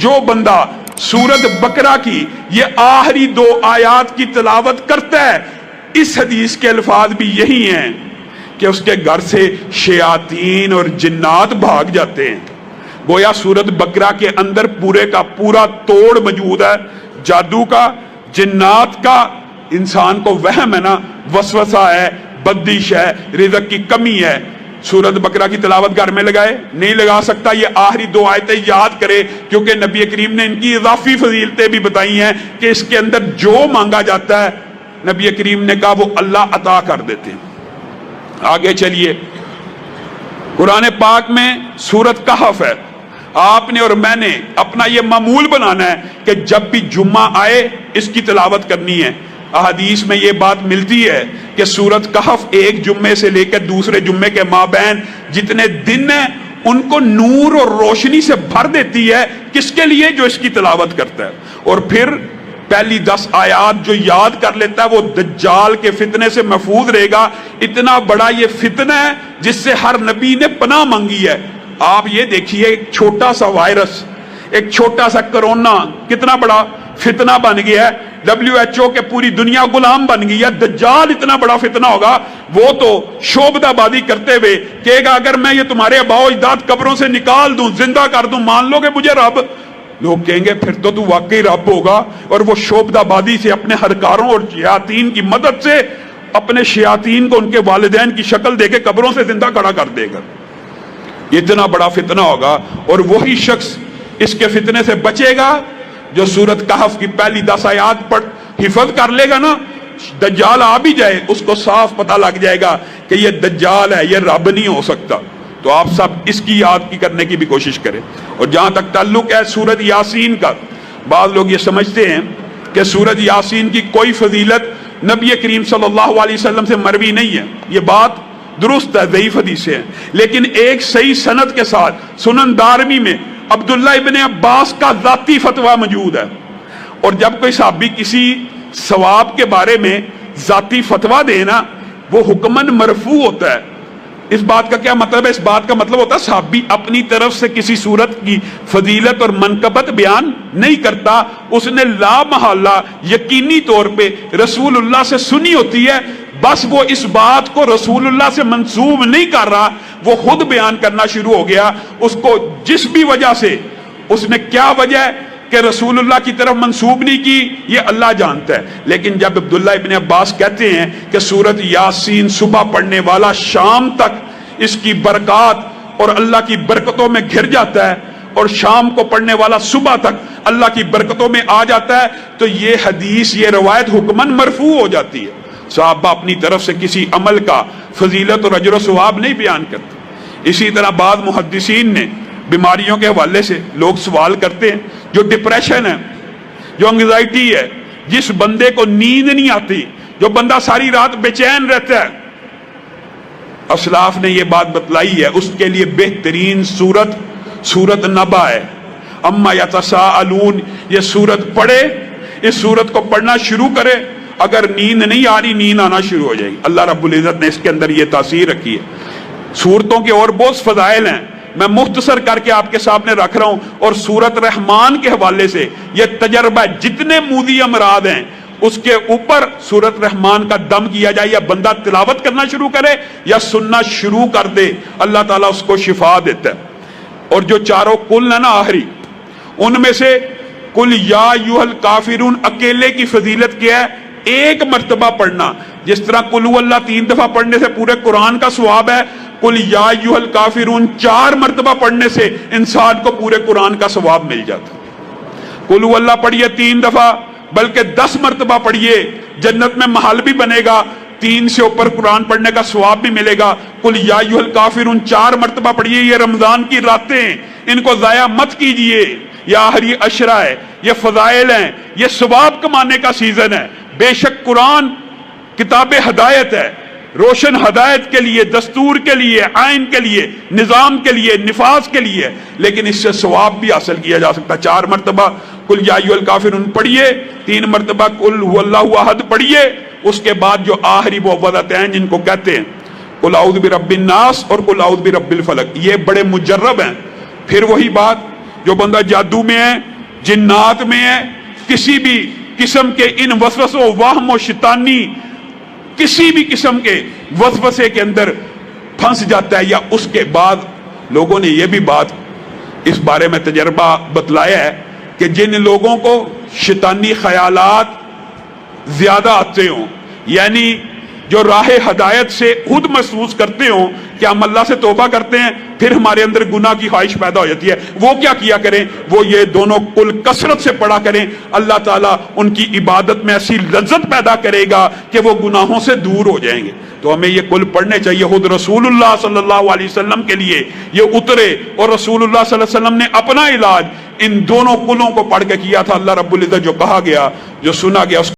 جو بندہ سورت بقرہ کی یہ آخری 2 آیات کی تلاوت کرتا ہے، اس حدیث کے الفاظ بھی یہی ہیں کہ اس کے گھر سے شیاطین اور جنات بھاگ جاتے ہیں۔ گویا سورت بقرہ کے اندر پورے کا پورا توڑ موجود ہے، جادو کا، جنات کا، انسان کو وہم ہے نا، وسوسہ ہے، بدش ہے، رزق کی کمی ہے۔ سورت بقرہ کی تلاوت گھر میں لگائے نہیں لگا سکتا، یہ آخری 2 آیتیں یاد کرے، کیونکہ نبی کریم نے ان کی اضافی فضیلتیں بھی بتائی ہیں کہ اس کے اندر جو مانگا جاتا ہے نبی کریم نے کہا وہ اللہ عطا کر دیتے ہیں۔ آگے چلیے، قرآن پاک میں سورت کہف ہے، آپ نے اور میں نے اپنا یہ معمول بنانا ہے کہ جب بھی جمعہ آئے اس کی تلاوت کرنی ہے۔ احادیث میں یہ بات ملتی ہے کہ سورت کہف ایک جمعے سے لے کر دوسرے جمعے کے مابین جتنے دن ہیں ان کو نور اور روشنی سے بھر دیتی ہے، کس کے لیے؟ جو اس کی تلاوت کرتا ہے۔ اور پھر پہلی 10 آیات جو یاد کر لیتا ہے وہ دجال کے فتنے سے محفوظ رہے گا۔ اتنا بڑا یہ فتنہ ہے جس سے ہر نبی نے پناہ مانگی ہے۔ آپ یہ دیکھیے، ایک چھوٹا سا وائرس، ایک چھوٹا سا کرونا کتنا بڑا فتنہ بن گیا ہے۔ WHO کے پوری دنیا غلام بن گئی ہے۔ دجال اتنا بڑا فتنہ ہوگا، وہ تو شعبدہ بازی کرتے ہوئے کہے گا اگر میں یہ تمہارے آباء و اجداد قبروں سے نکال دوں، زندہ کر دوں، مان لو گے مجھے رب؟ لوگ کہیں گے پھر تو واقعی رب ہوگا، اور وہ شعبدہ بازی سے اپنے ہرکاروں اور شیاطین کی مدد سے اپنے شیاطین کو ان کے والدین کی شکل دے کے قبروں سے زندہ کھڑا کر دے گا۔ اتنا بڑا فتنہ ہوگا، اور وہی شخص اس کے فتنے سے بچے گا جو سورت کہف کی پہلی 10 آیات پڑھ حفظ کر لے گا نا۔ دجال آ بھی جائے اس کو صاف پتہ لگ جائے گا کہ یہ دجال ہے، یہ رب نہیں ہو سکتا۔ تو آپ سب اس کی یاد کی کرنے کی بھی کوشش کریں۔ اور جہاں تک تعلق ہے سورت یاسین کا، بعض لوگ یہ سمجھتے ہیں کہ سورت یاسین کی کوئی فضیلت نبی کریم صلی اللہ علیہ وسلم سے مروی نہیں ہے۔ یہ بات درست ہے، ضعیف حدیث ہے، لیکن ایک صحیح سند کے ساتھ سنن دارمی میں عبداللہ ابن عباس کا ذاتی فتویٰ موجود ہے۔ اور جب کوئی صحابی کسی ثواب کے بارے میں ذاتی فتویٰ دینا، وہ حکماً مرفوع ہوتا ہے۔ اس بات کا کیا مطلب ہے؟ اس بات کا مطلب ہوتا ہے صحابی اپنی طرف سے کسی صورت کی فضیلت اور منقبت بیان نہیں کرتا، اس نے لا محالہ یقینی طور پہ رسول اللہ سے سنی ہوتی ہے، بس وہ اس بات کو رسول اللہ سے منسوب نہیں کر رہا، وہ خود بیان کرنا شروع ہو گیا۔ اس کو جس بھی وجہ سے، اس نے کیا وجہ ہے کہ رسول اللہ کی طرف منسوب نہیں کی، یہ اللہ جانتا ہے۔ لیکن جب عبداللہ ابن عباس کہتے ہیں کہ سورت یاسین صبح پڑھنے والا شام تک اس کی برکات اور اللہ کی برکتوں میں گھر جاتا ہے، اور شام کو پڑھنے والا صبح تک اللہ کی برکتوں میں آ جاتا ہے، تو یہ حدیث، یہ روایت حکماً مرفوع ہو جاتی ہے۔ صحابہ اپنی طرف سے کسی عمل کا فضیلت اور اجر و ثواب نہیں بیان کرتے۔ اسی طرح بعض محدثین نے بیماریوں کے حوالے سے لوگ سوال کرتے ہیں، جو ڈپریشن ہے، جو انگزائٹی ہے، جس بندے کو نیند نہیں آتی، جو بندہ ساری رات بے چین رہتا ہے، اسلاف نے یہ بات بتلائی ہے اس کے لیے بہترین سورت نبا ہے۔ اما یتساءلون، یہ سورت پڑھے، اس سورت کو پڑھنا شروع کرے، اگر نیند نہیں آ رہی، نیند آنا شروع ہو جائے گی۔ اللہ رب العزت نے اس کے اندر یہ تاثیر رکھی ہے۔ سورتوں کے اور بہت فضائل ہیں، میں مختصر کر کے آپ کے سامنے رکھ رہا ہوں۔ اور سورت رحمان کے حوالے سے یہ تجربہ، جتنے موذی امراض ہیں اس کے اوپر سورت رحمان کا دم کیا جائے، یا بندہ تلاوت کرنا شروع کرے یا سننا شروع کر دے، اللہ تعالیٰ اس کو شفا دیتا ہے۔ اور جو چاروں کل ہے نا آخری، ان میں سے کل یا ایھا الکافرون اکیلے کی فضیلت کیا ہے؟ ایک مرتبہ پڑھنا۔ جس طرح کل هو اللہ 3 دفعہ پڑھنے سے پورے قرآن کا ثواب ہے، کل یا ایھا الکافرون 4 مرتبہ پڑھنے سے انسان کو پورے قرآن کا ثواب مل جاتا۔ کل هو اللہ پڑھیے 3 دفعہ، بلکہ 10 مرتبہ پڑھیے، جنت میں محل بھی بنے گا، 3 سے اوپر قرآن پڑھنے کا ثواب بھی ملے گا۔ کل یا ایھا الکافرون 4 مرتبہ پڑھیے۔ یہ رمضان کی راتیں، ان کو ضائع مت کیجئے، یہ آخری عشرہ ہے، یہ فضائل ہیں، یہ ثواب کمانے کا سیزن ہے۔ بے شک قرآن کتاب ہدایت ہے، روشن ہدایت کے لیے، دستور کے لیے، آئین کے لیے، نظام کے لیے، نفاذ کے لیے، لیکن اس سے ثواب بھی حاصل کیا جا سکتا ہے۔ 4 مرتبہ کل یا ایھا الکافرون پڑھیے، 3 مرتبہ کل هو اللہ احد پڑھیے، اس کے بعد جو آخری معوذتین جن کو کہتے ہیں، قل اعوذ برب الناس اور قل اعوذ برب الفلق، یہ بڑے مجرب ہیں۔ پھر وہی بات جو بندہ جادو میں ہے، جنات میں ہے، کسی بھی قسم کے ان وسوسوں، وہم و شیطانی کسی بھی قسم کے وسوسے کے اندر پھنس جاتا ہے، یا اس کے بعد لوگوں نے یہ بھی بات اس بارے میں تجربہ بتلایا ہے کہ جن لوگوں کو شیطانی خیالات زیادہ آتے ہوں، یعنی جو راہ ہدایت سے خود محسوس کرتے ہوں کہ ہم اللہ سے توبہ کرتے ہیں پھر ہمارے اندر گناہ کی خواہش پیدا ہو جاتی ہے، وہ کیا کیا کریں؟ وہ یہ دونوں کل کثرت سے پڑھا کریں، اللہ تعالیٰ ان کی عبادت میں ایسی لذت پیدا کرے گا کہ وہ گناہوں سے دور ہو جائیں گے۔ تو ہمیں یہ کل پڑھنے چاہیے۔ خود رسول اللہ صلی اللہ علیہ وسلم کے لیے یہ اترے، اور رسول اللہ صلی اللہ علیہ وسلم نے اپنا علاج ان دونوں کلوں کو پڑھ کے کیا تھا۔ اللہ رب العزت جو کہا گیا، جو سنا گیا، اس